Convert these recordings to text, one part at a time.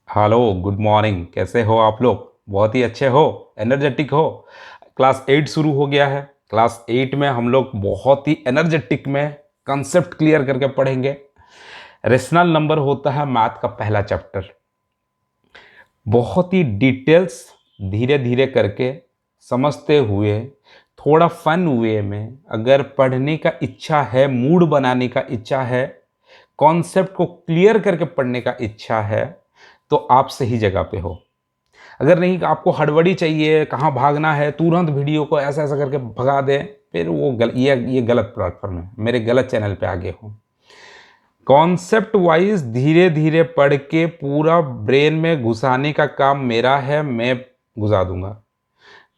Hello, good morning. कैसे हो आप लोग? बहुत ही अच्छे हो, एनर्जेटिक हो। क्लास 8 शुरू हो गया है। क्लास 8 में हम लोग बहुत ही एनर्जेटिक में कंसेप्ट क्लियर करके पढ़ेंगे। रेशनल नंबर होता है मैथ का पहला चैप्टर। बहुत ही डिटेल्स धीरे धीरे करके समझते हुए, थोड़ा फन वे में अगर पढ़ने का इच्छा है, मूड बनाने का इच्छा है, कॉन्सेप्ट को क्लियर करके पढ़ने का इच्छा है, तो आप सही जगह पे हो। अगर नहीं, आपको हड़बड़ी चाहिए, कहाँ भागना है, तुरंत वीडियो को ऐसा ऐसा करके भगा दें, फिर वो ये गलत प्लेटफॉर्म है, मेरे गलत चैनल पे आगे हो। कॉन्सेप्ट वाइज धीरे धीरे पढ़ के पूरा ब्रेन में घुसाने का काम मेरा है, मैं घुसा दूंगा।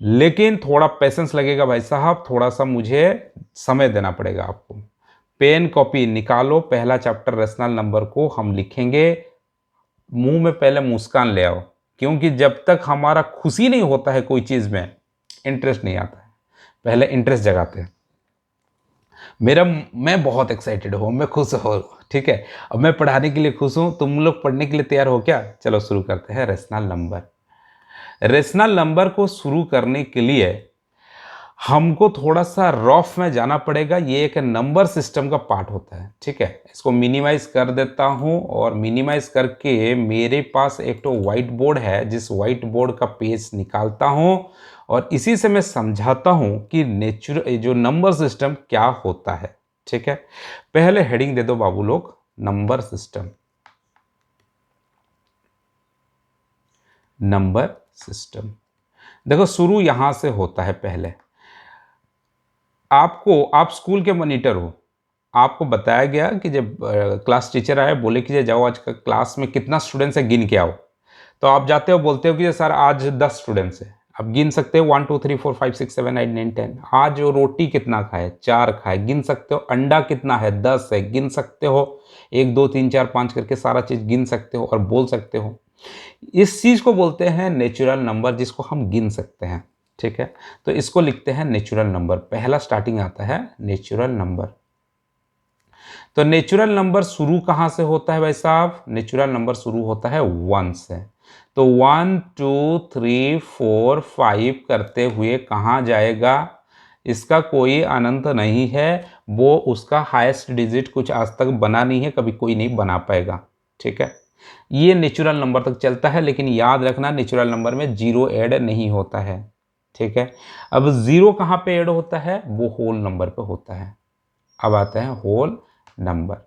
लेकिन थोड़ा पेशेंस लगेगा भाई साहब, थोड़ा सा मुझे समय देना पड़ेगा आपको। पेन कॉपी निकालो, पहला चैप्टर रेशनल नंबर को हम लिखेंगे। मुंह में पहले मुस्कान ले आओ, क्योंकि जब तक हमारा खुशी नहीं होता है कोई चीज़ में, इंटरेस्ट नहीं आता है। पहले इंटरेस्ट जगाते हैं। मैं बहुत एक्साइटेड हूँ, मैं खुश हूँ। ठीक है, अब मैं पढ़ाने के लिए खुश हूँ। तुम लोग पढ़ने के लिए तैयार हो क्या? चलो शुरू करते हैं। Rational number. रेशनल नंबर को शुरू करने के लिए हमको थोड़ा सा रफ में जाना पड़ेगा। ये एक नंबर सिस्टम का पार्ट होता है। ठीक है, इसको मिनिमाइज कर देता हूँ, और मिनिमाइज करके मेरे पास एक तो व्हाइट बोर्ड है, जिस व्हाइट बोर्ड का पेज निकालता हूँ और इसी से मैं समझाता हूँ कि जो नंबर सिस्टम क्या होता है। ठीक है, पहले हेडिंग दे दो बाबू लोग, नंबर सिस्टम। नंबर सिस्टम देखो, शुरू यहां से होता है। पहले आप स्कूल के मॉनिटर हो, आपको बताया गया कि जब क्लास टीचर आए, बोले कि जाओ आज का क्लास में कितना स्टूडेंट्स है गिन के आओ। तो आप जाते हो, बोलते हो कि सर आज 10 स्टूडेंट्स है। आप गिन सकते हो 1 2 3 4 5 6 7 8 9 10। आज वो रोटी कितना खाए? 4 खाए, गिन सकते हो। अंडा कितना है? 10 है, गिन सकते हो। 1 2 3 4 5 करके सारा चीज़ गिन सकते हो और बोल सकते हो। इस चीज़ को बोलते हैं नेचुरल नंबर, जिसको हम गिन सकते हैं। ठीक है, तो इसको लिखते हैं नेचुरल नंबर। पहला स्टार्टिंग आता है नेचुरल नंबर। तो नेचुरल नंबर शुरू कहाँ से होता है भाई साहब? नेचुरल नंबर शुरू होता है 1 से। तो 1 2 3 4 5 करते हुए कहाँ जाएगा? इसका कोई अनंत नहीं है। वो उसका हाईएस्ट डिजिट कुछ आज तक बना नहीं है, कभी कोई नहीं बना पाएगा। ठीक है, ये नेचुरल नंबर तक चलता है। लेकिन याद रखना, नेचुरल नंबर में जीरो ऐड नहीं होता है। ठीक है, अब जीरो कहाँ पे ऐड होता है? वो होल नंबर पे होता है। अब आते हैं होल नंबर।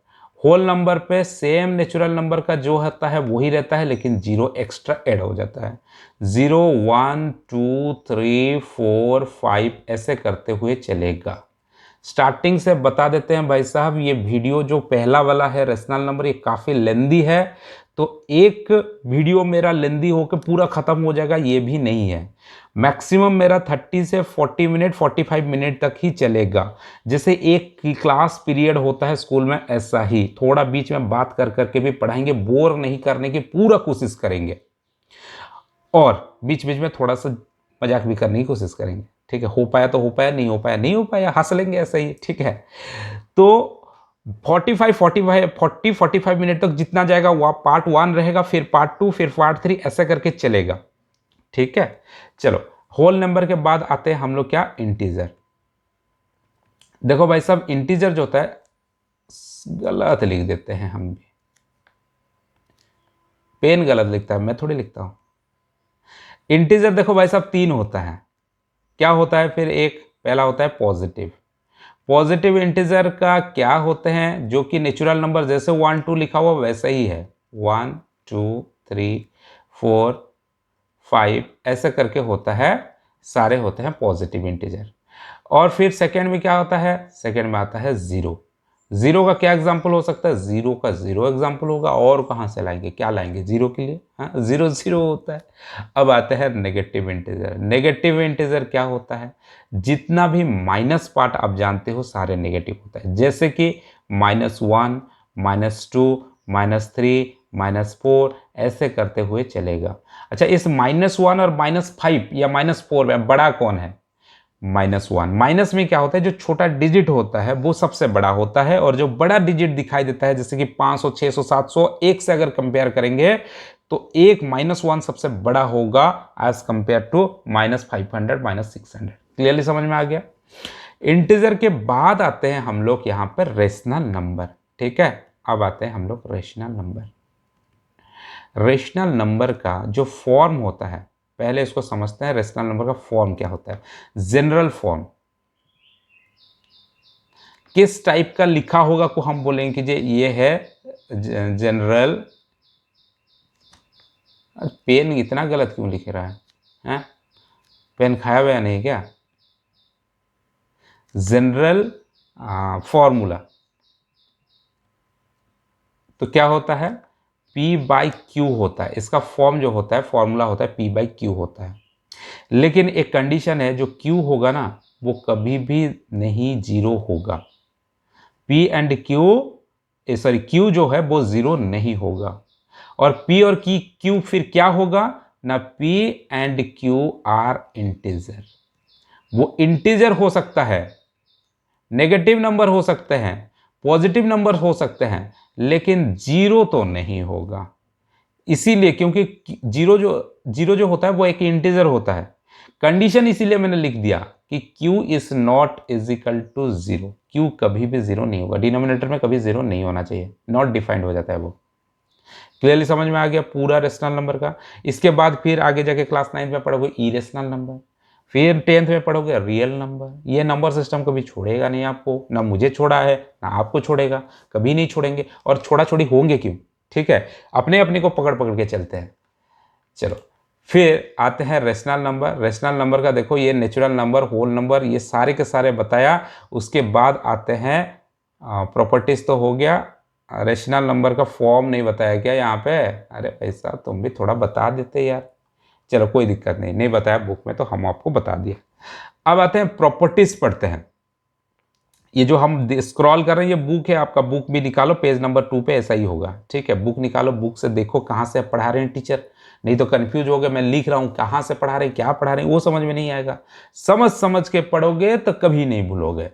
होल नंबर पे सेम नेचुरल नंबर का जो होता है वही रहता है, लेकिन जीरो एक्स्ट्रा ऐड हो जाता है। 0 1 2 3 4 5 ऐसे करते हुए चलेगा। स्टार्टिंग से बता देते हैं भाई साहब, ये वीडियो जो पहला वाला है रेशनल नंबर, ये काफ़ी लेंदी है। तो एक वीडियो मेरा लेंदी होकर पूरा ख़त्म हो जाएगा, ये भी नहीं है। मैक्सिमम मेरा 30 से 40 मिनट 45 मिनट तक ही चलेगा। जैसे एक की क्लास पीरियड होता है स्कूल में, ऐसा ही थोड़ा बीच में बात कर करके भी पढ़ाएंगे, बोर नहीं करने की पूरा कोशिश करेंगे। और बीच बीच में थोड़ा सा मजाक भी करने की कोशिश करेंगे। ठीक है, हो पाया तो हो पाया, नहीं हो पाया नहीं हो पाया, हंस लेंगे ऐसा ही। ठीक है, तो 45 मिनट तक जितना जाएगा वो पार्ट 1 रहेगा, फिर पार्ट 2, फिर पार्ट 3, ऐसा करके चलेगा। ठीक है, चलो होल नंबर के बाद आते हैं हम लोग क्या? इंटीजर। देखो भाई साहब, इंटीजर जो होता है, गलत लिख देते हैं हम भी। पेन गलत लिखता है, मैं थोड़ी लिखता हूं। इंटीजर देखो भाई साहब, 3 होता है। क्या होता है फिर? एक पहला होता है पॉजिटिव। पॉजिटिव इंटीजर का क्या होते हैं? जो कि नेचुरल नंबर जैसे 1 2 लिखा हुआ वैसा ही है। 1 2 3 4 5 ऐसे करके होता है, सारे होते हैं पॉजिटिव इंटीजर। और फिर सेकेंड में क्या होता है? सेकेंड में आता है जीरो। जीरो का क्या एग्जाम्पल हो सकता है? जीरो का जीरो एग्जाम्पल होगा। और कहाँ से लाएंगे? क्या लाएंगे जीरो के लिए? हाँ, जीरो जीरो होता है। अब आते हैं नेगेटिव इंटीजर। नेगेटिव इंटीजर क्या होता है? जितना भी माइनस पार्ट आप जानते हो सारे नेगेटिव होता है। जैसे कि -1 -2 -3 -4 ऐसे करते हुए चलेगा। अच्छा, इस -1 और -5 या -4 में बड़ा कौन है? -1। माइनस में क्या होता है? जो छोटा डिजिट होता है वो सबसे बड़ा होता है, और जो बड़ा डिजिट दिखाई देता है जैसे कि 500 600 700, एक से अगर कंपेयर करेंगे तो एक -1 सबसे बड़ा होगा एज कंपेयर टू -500 -600। क्लियरली समझ में आ गया। इंटीजर के बाद आते हैं हम लोग यहाँ पर रेशनल नंबर। ठीक है, अब आते हैं हम लोग रेशनल नंबर। रेशनल नंबर का जो फॉर्म होता है, पहले इसको समझते हैं। रेशनल नंबर का फॉर्म क्या होता है? General form. किस टाइप का लिखा होगा को हम बोलेंगे कि ये है जनरल। पेन इतना गलत क्यों लिख रहा है? हैं? पेन खाया हुआ नहीं क्या? जनरल फॉर्मूला तो क्या होता है? P/Q होता है। इसका फॉर्म जो होता है, फॉर्मूला होता है P/Q होता है। लेकिन एक कंडीशन है, जो Q होगा ना वो कभी भी नहीं जीरो होगा। Q जो है वो जीरो नहीं होगा। और P और Q फिर क्या होगा ना? P and Q are integer. वो इंटीजर हो सकता है, नेगेटिव नंबर हो सकते हैं, पॉजिटिव नंबर हो सकते हैं, लेकिन जीरो तो नहीं होगा। इसीलिए, क्योंकि जीरो जो होता है वो एक इंटीजर होता है। कंडीशन इसीलिए मैंने लिख दिया कि Q is not equal to zero. Q कभी भी जीरो नहीं होगा, डिनोमिनेटर में कभी जीरो नहीं होना चाहिए, नॉट डिफाइंड हो जाता है वो। क्लियरली समझ में आ गया पूरा रेशनल नंबर का। इसके बाद फिर आगे जाके क्लास 9 में पढ़ोगे इरेशनल नंबर, फिर 10th में पढ़ोगे रियल नंबर। ये नंबर सिस्टम कभी छोड़ेगा नहीं आपको, ना मुझे छोड़ा है ना आपको छोड़ेगा, कभी नहीं छोड़ेंगे। और छोड़ा छोड़ी होंगे क्यों? ठीक है, अपने अपने को पकड़ पकड़ के चलते हैं। चलो फिर आते हैं रेशनल नंबर। रेशनल नंबर का देखो, ये नेचुरल नंबर, होल नंबर, ये सारे के सारे बताया। उसके बाद आते हैं प्रॉपर्टीज तो हो गया। रेशनल नंबर का फॉर्म नहीं बताया क्या यहाँ पे? अरे भाई साहब, तुम भी थोड़ा बता देते यार। चलो कोई दिक्कत नहीं, नहीं बताया बुक में तो हम आपको बता दिया। अब आते हैं प्रॉपर्टीज पढ़ते हैं। ये जो हम स्क्रॉल कर रहे हैं, ये बुक है आपका, बुक भी निकालो, पेज नंबर 2 पे ऐसा ही होगा। ठीक है, बुक निकालो, बुक से देखो कहाँ से पढ़ा रहे हैं टीचर, नहीं तो कंफ्यूज हो गए। मैं लिख रहा हूँ, कहाँ से पढ़ा रहे हैं, क्या पढ़ा रहे हैं, वो समझ में नहीं आएगा। समझ समझ के पढ़ोगे तो कभी नहीं भूलोगे।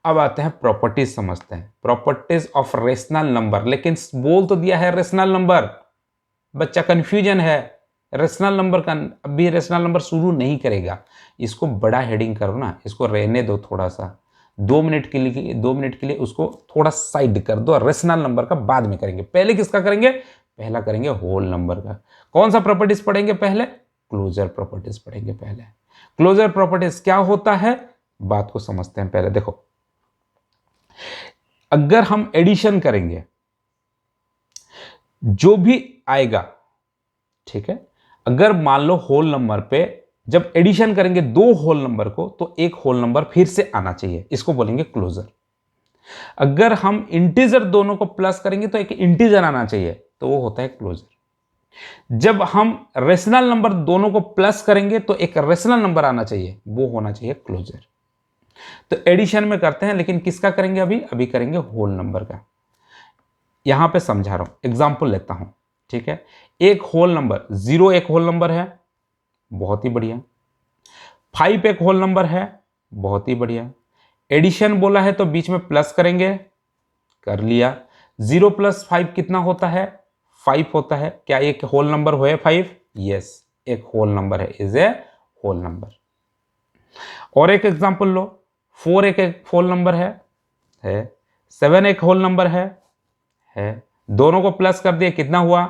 अब आते हैं प्रॉपर्टीज समझते हैं, प्रॉपर्टीज ऑफ रेशनल नंबर। लेकिन बोल तो दिया है रेशनल नंबर, बच्चा कंफ्यूजन है। रेशनल नंबर का अभी रेशनल नंबर शुरू नहीं करेगा। इसको बड़ा हेडिंग करो ना, इसको रहने दो थोड़ा सा, 2 मिनट के लिए उसको थोड़ा साइड कर दो। रेशनल नंबर का बाद में करेंगे, पहले किसका करेंगे? पहला करेंगे होल नंबर का। कौन सा प्रॉपर्टीज पढ़ेंगे पहले? क्लोजर प्रॉपर्टीज पढ़ेंगे पहले। क्लोजर प्रॉपर्टीज क्या होता है, बात को समझते हैं पहले। देखो, अगर हम एडिशन करेंगे, जो भी आएगा, ठीक है, अगर मान लो होल नंबर पे जब एडिशन करेंगे दो होल नंबर को, तो एक होल नंबर फिर से आना चाहिए, इसको बोलेंगे क्लोजर। अगर हम इंटीजर दोनों को प्लस करेंगे तो एक इंटीजर आना चाहिए, तो वो होता है क्लोजर। जब हम रेशनल नंबर दोनों को प्लस करेंगे तो एक रेशनल नंबर आना चाहिए, वो होना चाहिए क्लोजर। तो एडिशन में करते हैं, लेकिन किसका करेंगे? अभी करेंगे होल नंबर का। यहां पे समझा रहा हूं, एग्जांपल लेता हूं। ठीक है, एक होल नंबर 0 एक होल नंबर है, बहुत ही बढ़िया। 5 एक होल नंबर है, बहुत ही बढ़िया। एडिशन बोला है तो बीच में प्लस करेंगे, कर लिया। 0 + 5 कितना होता है? 5 होता है। क्या एक होल नंबर है 5? यस, एक होल नंबर है, इज ए होल नंबर। और एक एग्जांपल लो, 4 एक होल नंबर है। 7 एक होल नंबर है। दोनों को प्लस कर दिए, कितना हुआ?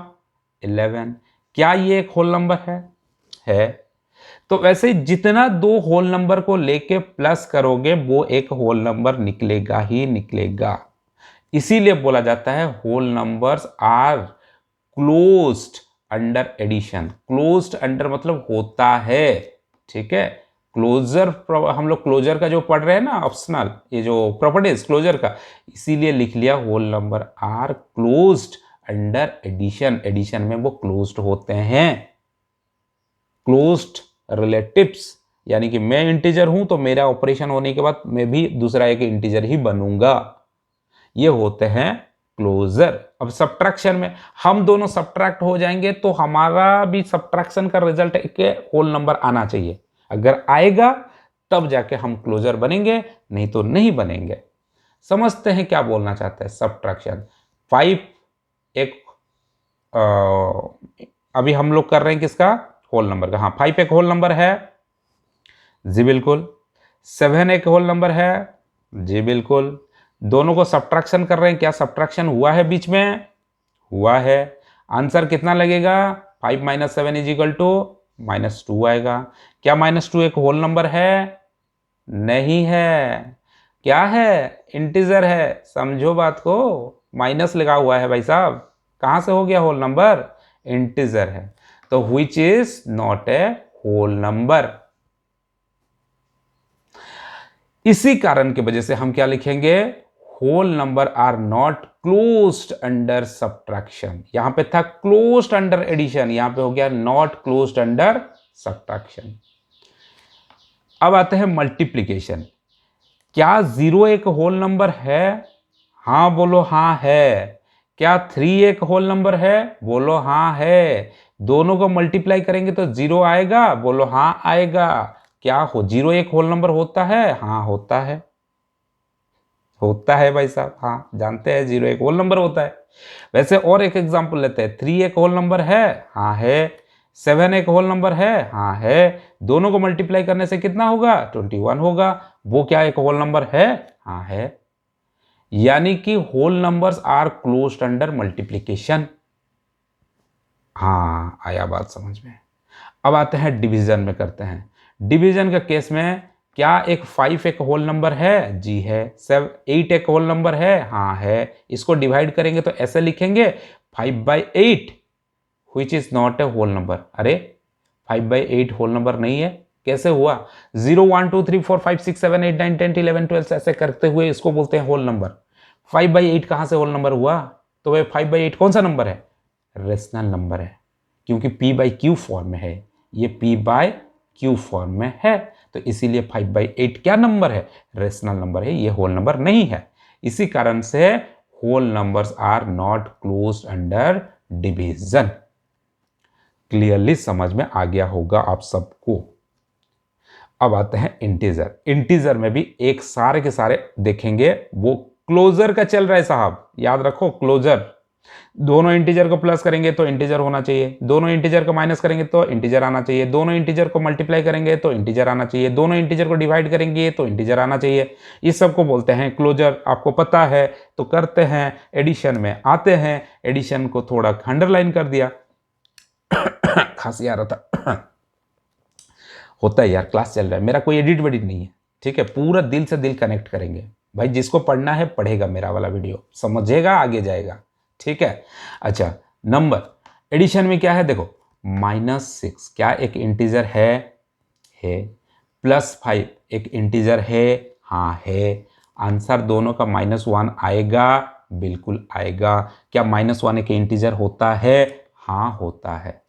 11। क्या ये एक होल नंबर है। तो वैसे ही जितना दो होल नंबर को लेके प्लस करोगे वो एक होल नंबर निकलेगा ही निकलेगा। इसीलिए बोला जाता है whole numbers are closed under addition. Closed under मतलब होता है। ठीक है, क्लोजर, हम लोग क्लोजर का जो पढ़ रहे हैं ना ऑप्शनल, ये जो प्रॉपर्टीज क्लोजर का, इसीलिए लिख लिया whole number are closed under addition. Addition में वो क्लोज्ड होते हैं। क्लोज्ड रिलेटिव्स, यानी कि मैं इंटीजर हूं तो मेरा ऑपरेशन होने के बाद मैं भी दूसरा एक इंटीजर ही बनूंगा, ये होते हैं क्लोजर। अब सब्ट्रैक्शन में हम दोनों सब्ट्रैक्ट हो जाएंगे तो हमारा भी सब्ट्रैक्शन का रिजल्ट एक होल नंबर आना चाहिए। अगर आएगा तब जाके हम क्लोजर बनेंगे, नहीं तो नहीं बनेंगे। समझते हैं क्या बोलना चाहते हैं सब्ट्रैक्शन। 5 एक अभी हम लोग कर रहे हैं किसका, होल नंबर का। हाँ 5 एक होल नंबर है, जी बिल्कुल। 7 एक होल नंबर है, जी बिल्कुल। दोनों को सब्ट्रैक्शन कर रहे हैं, क्या सब्ट्रैक्शन हुआ है बीच में, हुआ है। आंसर कितना लगेगा, 5 - 7 = -2 आएगा। क्या -2 एक होल नंबर है, नहीं है। क्या है, इंटीजर है, समझो बात को, माइनस लगा हुआ है भाई साहब, कहां से हो गया होल नंबर, इंटीजर है। तो which is not a whole number. इसी कारण की वजह से हम क्या लिखेंगे, whole number are not closed under subtraction. यहां पे था क्लोज्ड अंडर एडिशन, यहां पे हो गया नॉट क्लोज्ड अंडर सब्ट्रैक्शन। अब आते हैं मल्टीप्लीकेशन। क्या 0 एक होल नंबर है, हाँ बोलो हाँ है। क्या 3 एक होल नंबर है, बोलो हाँ है। दोनों को मल्टीप्लाई करेंगे तो 0 आएगा, बोलो हाँ आएगा। क्या हो 0 एक होल नंबर होता है, हाँ होता है, होता है भाई साहब, हाँ जानते हैं 0 एक होल नंबर होता है। वैसे और एक एग्जांपल लेते हैं, 3 एक होल नंबर है, हाँ है। 7 एक होल नंबर है, हाँ है। दोनों को मल्टीप्लाई करने से कितना होगा, 21 होगा। वो क्या एक होल नंबर है, हाँ है। यानी कि whole numbers are closed under multiplication. हाँ आया बात समझ में। अब आते हैं डिवीजन में करते हैं। डिवीजन का केस में क्या एक 5 एक होल नंबर है, जी है। 8 एक होल नंबर है, हाँ है। इसको डिवाइड करेंगे तो ऐसे लिखेंगे 5/8 which is not a whole number. अरे 5/8 होल नंबर नहीं है, कैसे हुआ, 0 1 2 3 4 5 6 7 8 9 10 11 12 ऐसे करते हुए इसको बोलते हैं होल नंबर। 5/8 कहां से होल नंबर हुआ, तो वह 5/8 कौन सा नंबर है, रेशनल नंबर है, क्योंकि p/q फॉर्म में है, ये p/q फॉर्म में है, तो इसीलिए 5/8 क्या नंबर है, रेशनल नंबर है, ये होल नंबर नहीं है। इसी कारण से whole numbers are not closed under division. Clearly समझ में आ गया होगा आप सबको। अब आते हैं इंटीजर। इंटीजर में भी एक सारे के सारे देखेंगे, वो क्लोजर का चल रहा है साहब, याद रखो क्लोजर। दोनों इंटीजर को प्लस करेंगे तो इंटीजर होना चाहिए, दोनों इंटीजर को माइनस करेंगे तो इंटीजर आना चाहिए, दोनों इंटीजर को मल्टीप्लाई करेंगे तो इंटीजर आना चाहिए, दोनों इंटीजर को डिवाइड करेंगे तो इंटीजर आना चाहिए। इस सब को बोलते हैं क्लोजर। आपको पता है तो करते हैं, एडिशन में आते हैं। एडिशन को थोड़ा अंडरलाइन कर दिया, खांसी आ रहा था होता है यार, क्लास चल रहा है, मेरा कोई एडिट वेडिट नहीं है, ठीक है। पूरा दिल से दिल कनेक्ट करेंगे भाई, जिसको पढ़ना है पढ़ेगा मेरा वाला वीडियो, समझेगा आगे जाएगा, ठीक है। अच्छा नंबर एडिशन में क्या है देखो, -6 क्या एक इंटीजर है, +5 एक इंटीजर है, हाँ है। आंसर दोनों का -1 आएगा, बिल्कुल आएगा। क्या -1 एक इंटीजर होता है, हाँ होता है।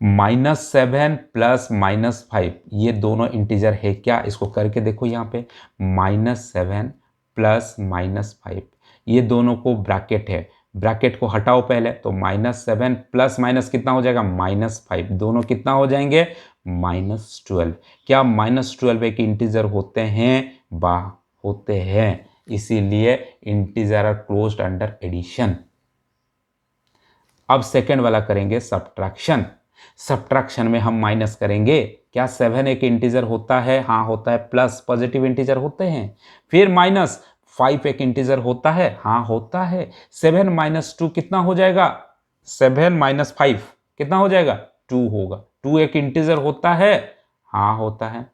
-7 प्लस -5 ये दोनों इंटीजर है क्या, इसको करके देखो यहाँ पे, -7 प्लस -5 ये दोनों को ब्रैकेट है, ब्रैकेट को हटाओ पहले, तो -7 प्लस माइनस कितना हो जाएगा, -5, दोनों कितना हो जाएंगे, -12। क्या -12 एक इंटीजर होते हैं, होते हैं, इसीलिए integer are closed under addition. अब सेकेंड वाला करेंगे सब्ट्रैक्शन। सब्ट्रैक्शन में हम माइनस करेंगे। क्या 7 एक इंटीजर होता है, हाँ होता है, प्लस पॉजिटिव इंटीजर होते हैं। फिर -5 एक इंटीजर होता है, हाँ होता है। 7 - 2 कितना हो जाएगा, 7 - 5 कितना हो जाएगा, 2 होगा। 2 एक इंटीजर होता है, हाँ होता है।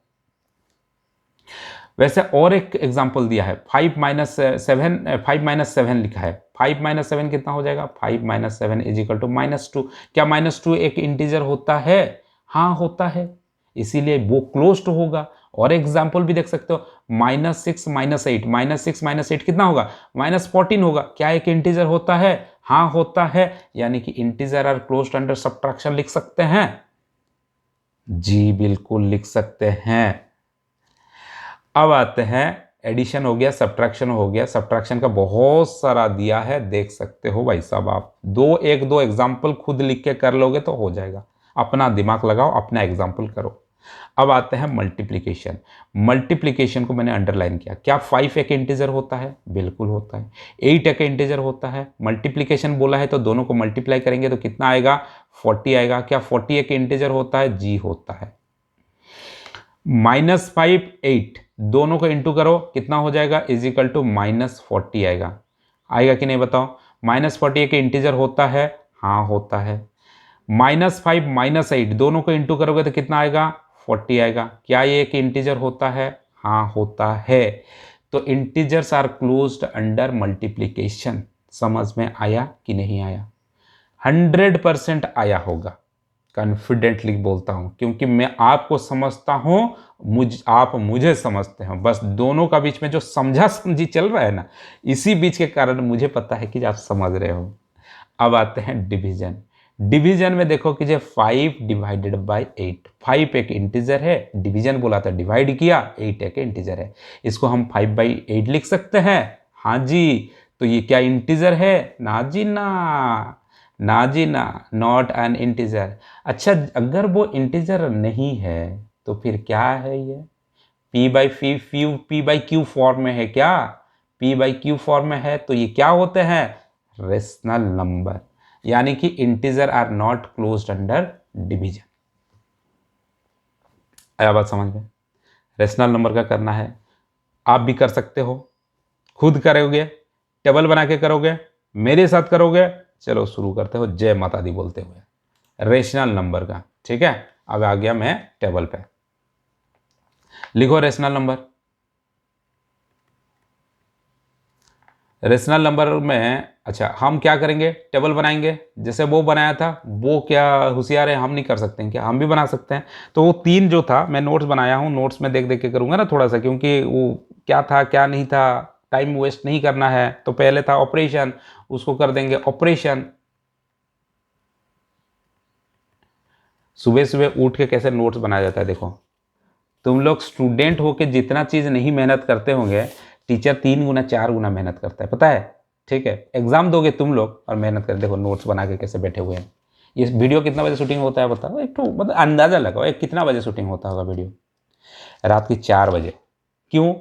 वैसे और एक एग्जांपल दिया है, 5 - 7 लिखा है, 5 - 7 कितना हो जाएगा, 5 - 7 = -2। क्या -2 एक इंटीजर होता है, हाँ होता है, इसीलिए वो क्लोज्ड होगा। और एग्जांपल भी देख सकते हो, -6 - 8, -6 - 8 कितना होगा, -14 होगा। क्या एक इंटीजर होता है, हाँ होता है, यानी कि integer are closed under subtraction लिख सकते हैं, जी बिल्कुल लिख सकते हैं। अब आते हैं, एडिशन हो गया, सब्ट्रैक्शन हो गया। सब्ट्रैक्शन का बहुत सारा दिया है, देख सकते हो भाई साहब, आप एक दो एग्जाम्पल खुद लिख के कर लोगे तो हो जाएगा। अपना दिमाग लगाओ, अपना एग्जाम्पल करो। अब आते हैं मल्टीप्लिकेशन। मल्टीप्लिकेशन को मैंने अंडरलाइन किया। क्या 5 एक इंटीजर होता है? बिल्कुल होता है। 8 एक इंटीजर होता है। मल्टीप्लिकेशन बोला है तो दोनों को मल्टीप्लाई करेंगे तो कितना आएगा? 40 आएगा। क्या 40 एक इंटीजर होता है? जी होता है। -5 8 दोनों को इंटू करो कितना हो जाएगा? इज इक्वल टू -40 आएगा। आएगा कि नहीं बताओ? -40 एक इंटीजर होता है? हाँ होता है। -5 -8 दोनों को इंटू करोगे तो कितना आएगा? 40 आएगा। क्या ये एक इंटीजर होता है? हाँ होता है। तो integers are closed under multiplication. समझ में आया कि नहीं आया? 100% आया होगा। कॉन्फिडेंटली बोलता हूं क्योंकि मैं आपको समझता हूं, आप मुझे समझते हो। बस दोनों का बीच में जो समझा समझी चल रहा है ना, इसी बीच के कारण मुझे पता है कि आप समझ रहे हो। अब आते हैं डिवीजन। डिवीजन में देखो कि जो 5 डिवाइडेड बाई 8, 5 एक इंटीजर है, डिवीजन बोला था डिवाइड किया, 8 एक इंटीजर है। इसको हम 5/8 लिख सकते हैं। हाँ जी। तो ये क्या इंटीजर है? ना जी ना, ना जी ना, नॉट एन इंटीजर। अच्छा, अगर वो इंटीजर नहीं है तो फिर क्या है ये? पी बाई क्यू फॉर्म में है क्या? p/q फॉर्म में है तो ये क्या होते हैं? Rational number. यानी कि integer are not closed under division. आया बात समझ में? रेशनल नंबर का करना है, आप भी कर सकते हो। खुद करोगे, टेबल बना के करोगे, मेरे साथ करोगे। चलो शुरू करते हो जय माता दी बोलते हुए रेशनल नंबर का। ठीक है, अब आ गया मैं टेबल पे। लिखो रेशनल नंबर। रेशनल नंबर में अच्छा हम क्या करेंगे? टेबल बनाएंगे। जैसे वो बनाया था, वो क्या होशियार है, हम नहीं कर सकते हैं क्या? हम भी बना सकते हैं। तो वो 3 जो था, मैं नोट्स बनाया हूँ, नोट्स में देख देख के करूँगा ना थोड़ा सा, क्योंकि वो क्या था क्या नहीं था, टाइम वेस्ट नहीं करना है। तो पहले था ऑपरेशन, उसको कर देंगे ऑपरेशन। सुबह सुबह उठ के कैसे नोट्स बनाया जाता है देखो। तुम लोग स्टूडेंट होके जितना चीज़ नहीं मेहनत करते होंगे, टीचर 3 गुना 4 गुना मेहनत करता है, पता है? ठीक है, एग्जाम दोगे तुम लोग और मेहनत कर, देखो नोट्स बना के कैसे बैठे हुए हैं। ये वीडियो कितना बजे शूटिंग होता है बताओ, एक तो मतलब अंदाजा लगाओ, एक कितना बजे शूटिंग होता होगा वीडियो? रात की 4 बजे। क्यों?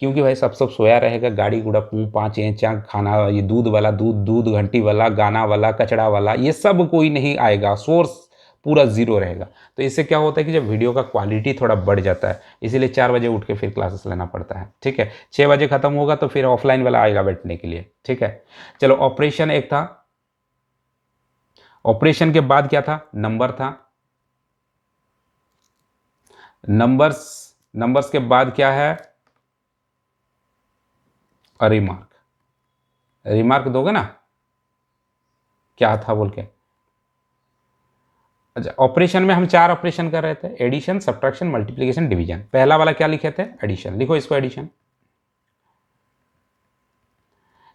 क्योंकि भाई सब सोया रहेगा, गाड़ी गुड़ा पूँ पाँच ये चाँ खाना, ये दूध वाला, दूध दूध घंटी वाला, गाना वाला, कचड़ा वाला, ये सब कोई नहीं आएगा, सोर्स पूरा जीरो रहेगा। तो इससे क्या होता है कि जब वीडियो का क्वालिटी थोड़ा बढ़ जाता है, इसीलिए 4 बजे उठ के फिर क्लासेस लेना पड़ता है। ठीक है, 6 बजे खत्म होगा तो फिर ऑफलाइन वाला आएगा बैठने के लिए। ठीक है, चलो ऑपरेशन एक था। ऑपरेशन के बाद क्या था? नंबर था। नंबर्स, नंबर्स के बाद क्या है? रिमार्क। रिमार्क दोगे ना, क्या था बोल के? अच्छा, ऑपरेशन में हम 4 ऑपरेशन कर रहे थे, एडिशन, सब्ट्रैक्शन, मल्टीप्लिकेशन, डिवीजन। पहला वाला क्या लिखे थे? एडिशन। लिखो इसको एडिशन।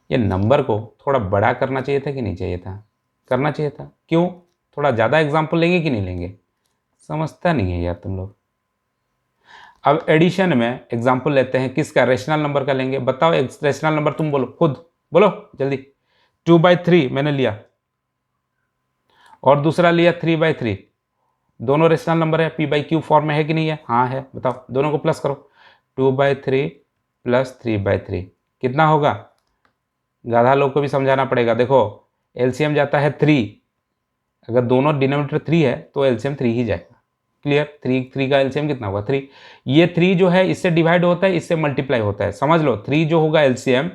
ये नंबर को थोड़ा बड़ा करना चाहिए था कि नहीं चाहिए था? करना चाहिए था। क्यों? थोड़ा ज़्यादा एग्जाम्पल लेंगे कि नहीं लेंगे? समझता नहीं है यार तुम लोग। अब एडिशन में एग्जाम्पल लेते हैं किसका? रेशनल नंबर का लेंगे। बताओ एक रेशनल नंबर, तुम बोलो, खुद बोलो जल्दी। 2/3 मैंने लिया और दूसरा लिया 3/3। दोनों रेशनल नंबर है, p/q फॉर्म में है कि नहीं है? हाँ है। बताओ, दोनों को प्लस करो। 2/3 प्लस 3/3 कितना होगा? गाधा लोग को भी समझाना पड़ेगा। देखो एलसीएम जाता है 3, अगर दोनों डिनोमिनेटर 3 है तो एलसीएम 3 ही जाएगा। क्लियर? 3 का एलसीएम कितना होगा? 3। ये 3 जो है इससे डिवाइड होता है, इससे मल्टीप्लाई होता है। समझ लो, 3 जो होगा एलसीएम,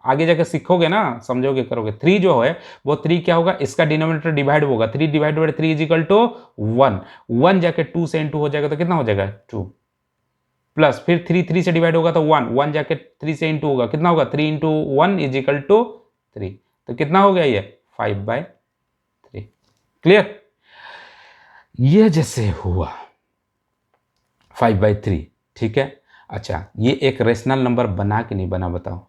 आगे जाकर सीखोगे ना, समझोगे करोगे। 3 जो है वो 3 क्या होगा? इसका डिनोमिनेटर डिवाइड होगा, 3 divide by 3 is equal to 1। 1 जाके 2 से इंटू हो जाएगा तो कितना हो जाएगा? 2। प्लस फिर 3 से डिवाइड होगा तो 1, 1 जाके 3 से इंटू होगा, कितना होगा? 3 इंटू 1 इज इक्वल टू 3। तो कितना हो गया ये? 5/3। क्लियर? ये जैसे हुआ 5/3। ठीक है। अच्छा, ये एक रेशनल नंबर बना कि नहीं बना बताओ?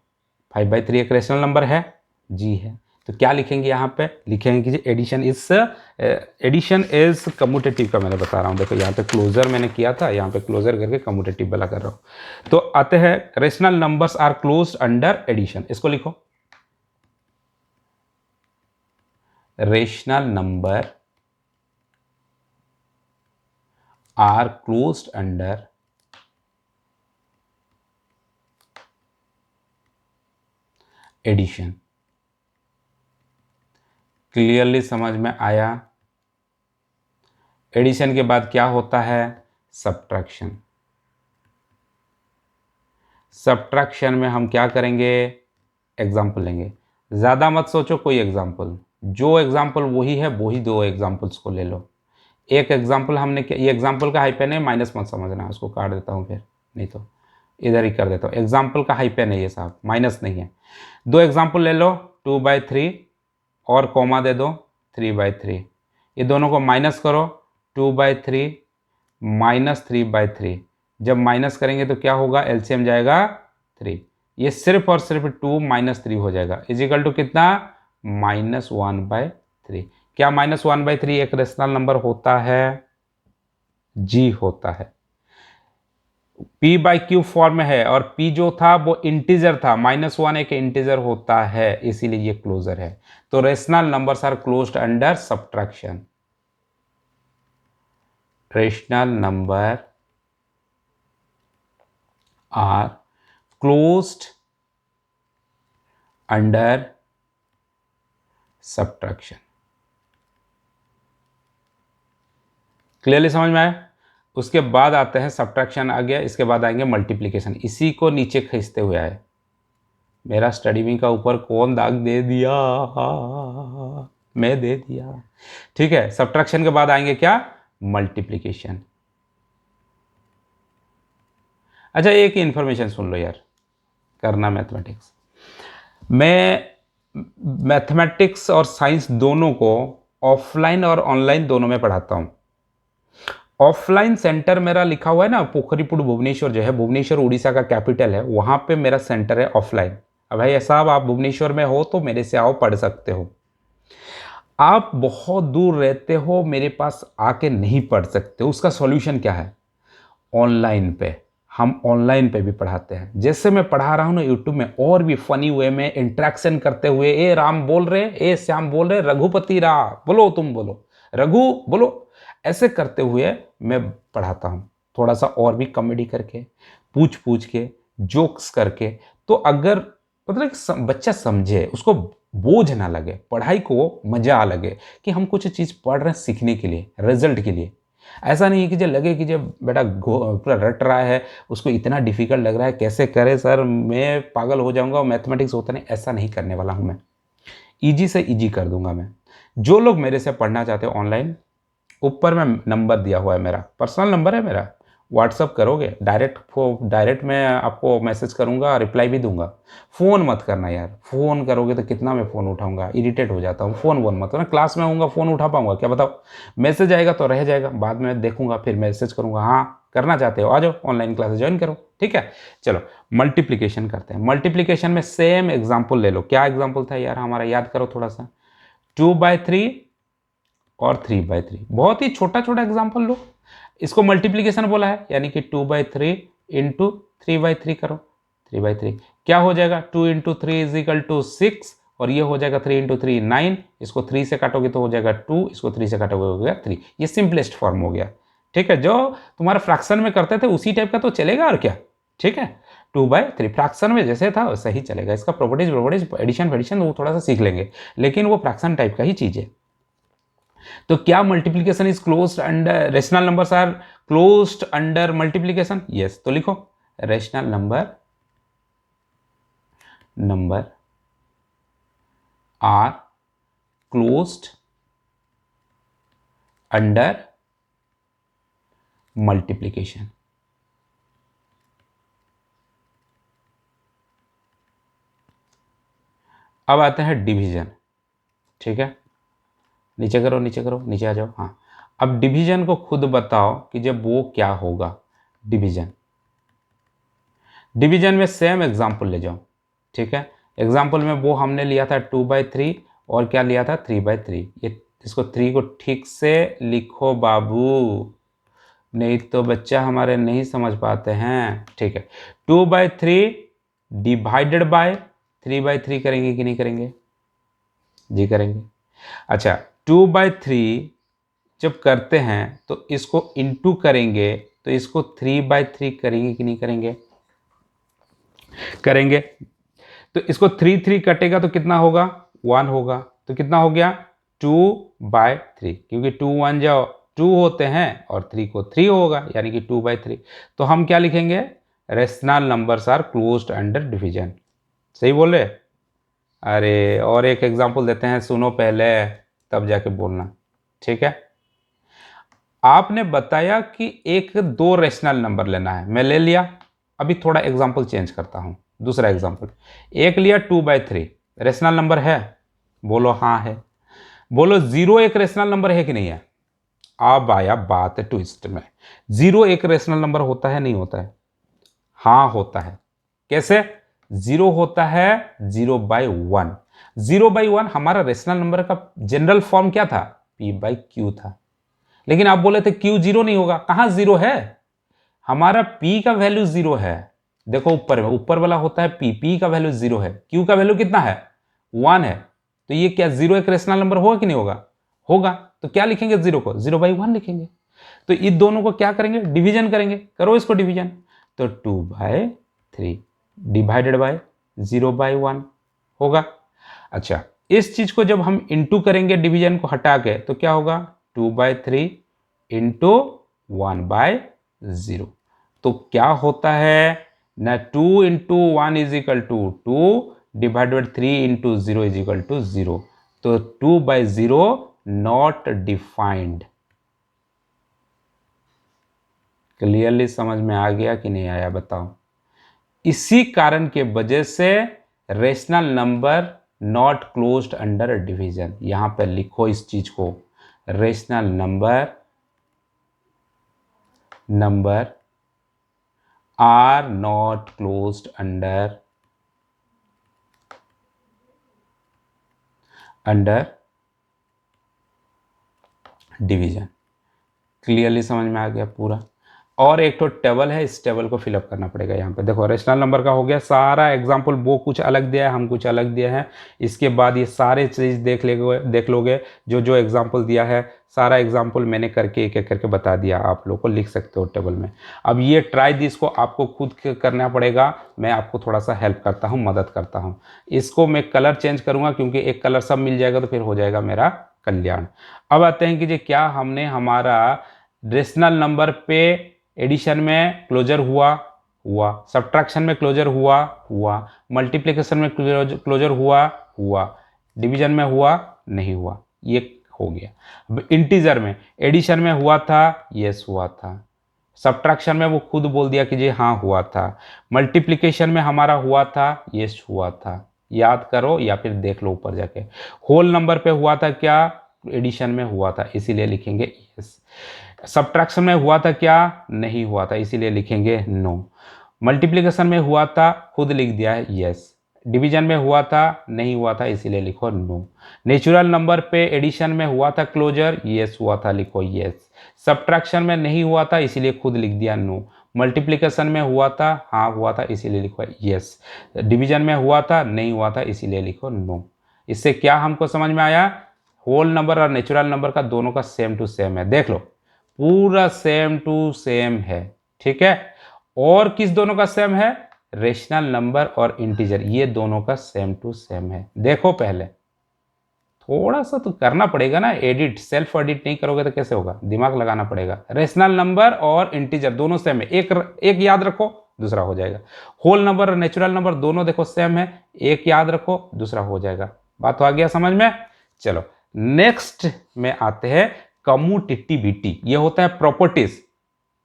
5/3 एक रेशनल नंबर है? जी है। तो क्या लिखेंगे यहाँ पे? लिखेंगे कि एडिशन इज कम्यूटेटिव का मैंने बता रहा हूँ। देखो यहाँ पे क्लोजर मैंने किया था, यहाँ पे क्लोजर करके कम्यूटेटिव वाला कर रहा हूँ। तो आते हैं rational numbers are close under addition. इसको लिखो, rational number are closed under addition. Clearly समझ में आया? एडिशन के बाद क्या होता है? सब्ट्रैक्शन। सब्ट्रैक्शन में हम क्या करेंगे? एग्जाम्पल लेंगे। ज़्यादा मत सोचो कोई एग्जाम्पल, जो एग्जाम्पल वही है वही दो एग्जाम्पल्स को ले लो। एक एग्जाम्पल हमने ये एग्जाम्पल का हाइपेन है, माइनस मत समझना, उसको काट देता हूँ फिर, नहीं तो इधर ही कर देता हूँ। एग्जाम्पल का हाइपेन है ये साहब, माइनस नहीं है। दो एग्जाम्पल ले लो, 2/3 और कॉमा दे दो 3/3। ये दोनों को माइनस करो, 2/3 माइनस 3/3। जब माइनस करेंगे तो क्या होगा? एलसीएम जाएगा 3। ये सिर्फ और सिर्फ 2 माइनस 3 हो जाएगा, इजिकल टू कितना? -1/3। क्या -1/3 एक रेशनल नंबर होता है? जी होता है। p/q फॉर्म में है और p जो था वो इंटीजर था, -1 एक इंटीजर होता है, इसीलिए ये क्लोजर है। तो rational numbers are closed under subtraction. Rational number are closed under subtraction. Clearly समझ में आया? उसके बाद आते हैं सब्ट्रैक्शन आ गया, इसके बाद आएंगे मल्टीप्लिकेशन। इसी को नीचे खींचते हुए आए। मेरा स्टडी विंग का ऊपर कौन दाग दे दिया? मैं दे दिया। ठीक है, सब्ट्रैक्शन के बाद आएंगे क्या? मल्टीप्लिकेशन। अच्छा, एक ही इंफॉर्मेशन सुन लो यार, करना मैथमेटिक्स। मैं मैथमेटिक्स और साइंस दोनों को ऑफलाइन और ऑनलाइन दोनों में पढ़ाता हूँ। ऑफलाइन सेंटर मेरा लिखा हुआ है ना, पोखरीपुर भुवनेश्वर जो है, भुवनेश्वर उड़ीसा का कैपिटल है, वहाँ पे मेरा सेंटर है ऑफलाइन। अब भाई साहब, आप भुवनेश्वर में हो तो मेरे से आओ, पढ़ सकते हो। आप बहुत दूर रहते हो, मेरे पास आके नहीं पढ़ सकते, उसका सॉल्यूशन क्या है? ऑनलाइन पे। हम ऑनलाइन पे भी पढ़ाते हैं, जैसे मैं पढ़ा रहा हूँ ना यूट्यूब में, और भी फनी वे में इंट्रैक्शन करते हुए, ए राम बोल रहे, ए श्याम बोल रहे, रघुपति रा बोलो, तुम बोलो, रघु बोलो, ऐसे करते हुए मैं पढ़ाता हूँ। थोड़ा सा और भी कॉमेडी करके, पूछ पूछ के, जोक्स करके। तो अगर मतलब बच्चा समझे, उसको बोझ ना लगे, पढ़ाई को मजा लगे कि हम कुछ चीज़ पढ़ रहे हैं सीखने के लिए, रिजल्ट के लिए। ऐसा नहीं है कि जब लगे कि जब बेटा पूरा रट रहा है, उसको इतना डिफिकल्ट लग रहा है, कैसे करे सर, मैं पागल हो जाऊंगा, मैथमेटिक्स होता नहीं, ऐसा नहीं करने वाला हूं मैं। इजी से इजी कर दूंगा मैं। जो लोग मेरे से पढ़ना चाहते हो ऑनलाइन, ऊपर में नंबर दिया हुआ है, मेरा पर्सनल नंबर है मेरा, व्हाट्सअप करोगे, डायरेक्ट मैं आपको मैसेज करूंगा, रिप्लाई भी दूंगा। फ़ोन मत करना यार, फ़ोन करोगे तो कितना मैं फ़ोन उठाऊंगा, इरिटेट हो जाता हूँ। फ़ोन मत करना, क्लास में आऊँगा फ़ोन उठा पाऊंगा क्या बताओ? मैसेज आएगा तो रह जाएगा, बाद में देखूंगा, फिर मैसेज करूंगा, हाँ करना चाहते हो आ जाओ, ऑनलाइन क्लासेस ज्वाइन करो। ठीक है, चलो मल्टीप्लीकेशन करते हैं। मल्टीप्लीकेशन में सेम एग्जाम्पल ले लो। क्या एग्जाम्पल था यार हमारा, याद करो थोड़ा सा। 2/3 और 3/3, बहुत ही छोटा छोटा एग्जाम्पल लो। इसको मल्टीप्लीकेशन बोला है, यानी कि 2/3 इंटू 3/3 करो। 3/3 क्या हो जाएगा? 2 इंटू 3 इज इक्वल टू 6, और ये हो जाएगा 3 इंटू 3 9। इसको 3 से काटोगे तो हो जाएगा 2, इसको 3 से काटोगे हो गया 3। ये सिंपलेस्ट फॉर्म हो गया। ठीक है, जो तुम्हारा फ्रैक्शन में करते थे उसी टाइप का तो चलेगा और क्या। ठीक है, 2/3 फ्रैक्शन में जैसे था वैसा ही चलेगा। इसका प्रॉपर्टीज एडिशन फेडिशन वो थोड़ा सा सीख लेंगे, लेकिन वो फ्रैक्शन टाइप का ही चीज़ है। तो क्या multiplication is closed under, rational numbers are closed under multiplication? Yes, तो लिखो rational number are closed under multiplication. अब आते हैं डिवीजन। ठीक है, नीचे करो नीचे करो, नीचे आ जाओ। हाँ, अब डिवीजन को खुद बताओ कि जब वो क्या होगा। डिवीजन में सेम एग्जांपल ले जाओ। ठीक है, एग्जांपल में वो हमने लिया था 2/3 और क्या लिया था 3/3। ये इसको 3 को ठीक से लिखो बाबू, नहीं तो बच्चा हमारे नहीं समझ पाते हैं। ठीक है, 2/3 डिवाइडेड बाय 3/3 करेंगे कि नहीं करेंगे? जी करेंगे। अच्छा, 2/3 जब करते हैं तो इसको इंटू करेंगे तो इसको 3/3 करेंगे कि नहीं करेंगे? करेंगे। तो इसको 3 कटेगा तो कितना होगा? 1 होगा। तो कितना हो गया? 2/3, क्योंकि 2 1 जाओ 2 होते हैं और 3 को 3 होगा, यानी कि 2/3। तो हम क्या लिखेंगे? Rational numbers are closed under division. सही बोले? अरे और एक एग्जांपल देते हैं, सुनो पहले तब जाके बोलना, ठीक है? आपने बताया कि एक दो रेशनल नंबर लेना है, मैं ले लिया। अभी थोड़ा एग्जांपल चेंज करता हूं, दूसरा एग्जांपल। एक लिया 2/3, रेशनल नंबर है? बोलो हाँ है। बोलो 0 एक रेशनल नंबर है कि नहीं है? अब आया बात ट्विस्ट में। 0 एक रेशनल नंबर होता है नहीं होता है? हाँ होता है। कैसे? 0 होता है 0/1। 0/1 हमारा रेशनल नंबर का जनरल फॉर्म क्या था? p/q था। लेकिन आप बोले थे q 0 नहीं होगा। कहां 0 है? हमारा p का वैल्यू 0 है। देखो ऊपर में, ऊपर वाला होता है p का वैल्यू 0 है, q का वैल्यू कितना है? 1 है। तो ये क्या 0 एक रेशनल नंबर होगा कि नहीं होगा? होगा। तो क्या लिखेंगे? 0 को 0/1 लिखेंगे। तो इन दोनों को क्या करेंगे? डिवीजन करेंगे। करो इसको डिवीजन। तो 2/3 डिवाइडेड बाय 0/1 होगा। अच्छा, इस चीज को जब हम इंटू करेंगे डिवीजन को हटा के, तो क्या होगा? 2/3 इंटू 1/0। तो क्या होता है ना? 2 into 1 is equal to 2 divided 3 into 0 is equal to 0। तो 2/0 नॉट डिफाइंड। क्लियरली समझ में आ गया कि नहीं आया? बताओ। इसी कारण के वजह से rational number not closed under division. यहां पर लिखो इस चीज को, rational number are not closed under division. Clearly समझ में आ गया पूरा? और एक तो टेबल है, इस टेबल को फिलअप करना पड़ेगा। यहाँ पे देखो रेशनल नंबर का हो गया सारा एग्जाम्पल। वो कुछ अलग दिया है, हम कुछ अलग दिया है। इसके बाद ये सारे चीज़ देख लोगे जो जो एग्जाम्पल दिया है, सारा एग्जाम्पल मैंने करके एक एक करके बता दिया। आप लोग को लिख सकते हो टेबल में। अब ये ट्राई दिस को आपको खुद करना पड़ेगा। मैं आपको थोड़ा सा हेल्प करता हूँ, मदद करता हूँ। इसको मैं कलर चेंज करूँगा, क्योंकि एक कलर सब मिल जाएगा तो फिर हो जाएगा मेरा कल्याण। अब आते हैं कि जी क्या हमने हमारा रेशनल नंबर पे एडिशन में क्लोजर हुआ, सब्ट्रैक्शन में क्लोजर हुआ, मल्टीप्लिकेशन में क्लोजर हुआ, डिवीजन में हुआ नहीं हुआ, ये हो गया। अब इंटीजर में एडिशन में हुआ था, यस हुआ था। सब्ट्रैक्शन में वो खुद बोल दिया कि जी हाँ हुआ था। मल्टीप्लिकेशन में हमारा हुआ था, यस हुआ था। याद करो या फिर देख लो ऊपर जाके। होल नंबर पे हुआ था क्या? एडिशन में हुआ था, इसीलिए लिखेंगे यस। सब्ट्रैक्शन में हुआ था क्या? नहीं हुआ था, इसीलिए लिखेंगे नो। मल्टीप्लिकेशन में हुआ था, खुद लिख दिया है यस। डिवीजन में हुआ था, नहीं हुआ था, इसीलिए लिखो नो। नेचुरल नंबर पे एडिशन में हुआ था क्लोजर, यस हुआ था, लिखो यस। सब्ट्रैक्शन में नहीं हुआ था, इसीलिए खुद लिख दिया नो। मल्टीप्लिकेशन में हुआ था, हाँ हुआ था, इसीलिए लिखो यस। डिवीजन में हुआ था, नहीं हुआ था, इसीलिए लिखो नो। इससे क्या हमको समझ में आया? होल नंबर और नेचुरल नंबर का दोनों का सेम टू सेम है। देख लो पूरा सेम टू सेम है, ठीक है। और किस दोनों का सेम है? रेशनल नंबर और इंटीजर, ये दोनों का सेम टू सेम है। देखो पहले थोड़ा सा तो करना पड़ेगा ना एडिट। सेल्फ एडिट नहीं करोगे तो कैसे होगा? दिमाग लगाना पड़ेगा। रेशनल नंबर और इंटीजर दोनों सेम है, एक याद रखो दूसरा हो जाएगा। होल नंबर और नेचुरल नंबर दोनों देखो सेम है, एक याद रखो दूसरा हो जाएगा। बात तो आ गया समझ में? चलो नेक्स्ट में आते हैं कम्यूटेटिविटी। ये होता है प्रॉपर्टीज,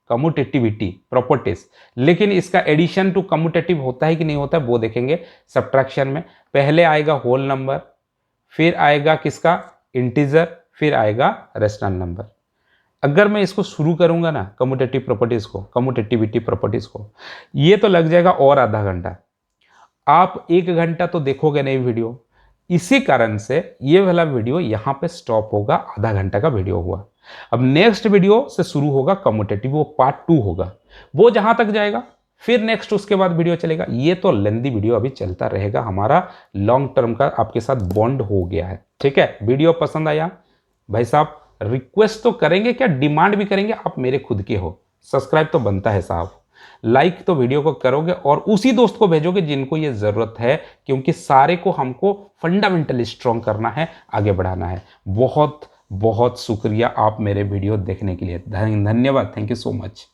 कम्यूटेटिविटी प्रॉपर्टीज। लेकिन इसका एडिशन टू कम्यूटेटिव होता है कि नहीं होता है वो देखेंगे सब्ट्रैक्शन में। पहले आएगा होल नंबर, फिर आएगा किसका? इंटीजर, फिर आएगा रेशनल नंबर। अगर मैं इसको शुरू करूंगा ना कम्यूटेटिव प्रॉपर्टीज को, कम्यूटेटिविटी प्रॉपर्टीज को, ये तो लग जाएगा और आधा घंटा। आप 1 घंटा तो देखोगे नहीं वीडियो। इसी कारण से ये वाला वीडियो यहां पे स्टॉप होगा, आधा घंटा का वीडियो हुआ। अब नेक्स्ट वीडियो से शुरू होगा कम्यूटेटिव, वो पार्ट 2 होगा। वो जहां तक जाएगा फिर नेक्स्ट उसके बाद वीडियो चलेगा। ये तो लेंदी वीडियो अभी चलता रहेगा, हमारा लॉन्ग टर्म का आपके साथ बॉन्ड हो गया है, ठीक है। वीडियो पसंद आया भाई साहब रिक्वेस्ट तो करेंगे क्या, डिमांड भी करेंगे, आप मेरे खुद के हो, सब्सक्राइब तो बनता है साहब। लाइक तो वीडियो को करोगे और उसी दोस्त को भेजोगे जिनको ये जरूरत है, क्योंकि सारे को हमको फंडामेंटली स्ट्रॉन्ग करना है, आगे बढ़ाना है। बहुत बहुत शुक्रिया आप मेरे वीडियो देखने के लिए, धन्यवाद, थैंक यू सो मच।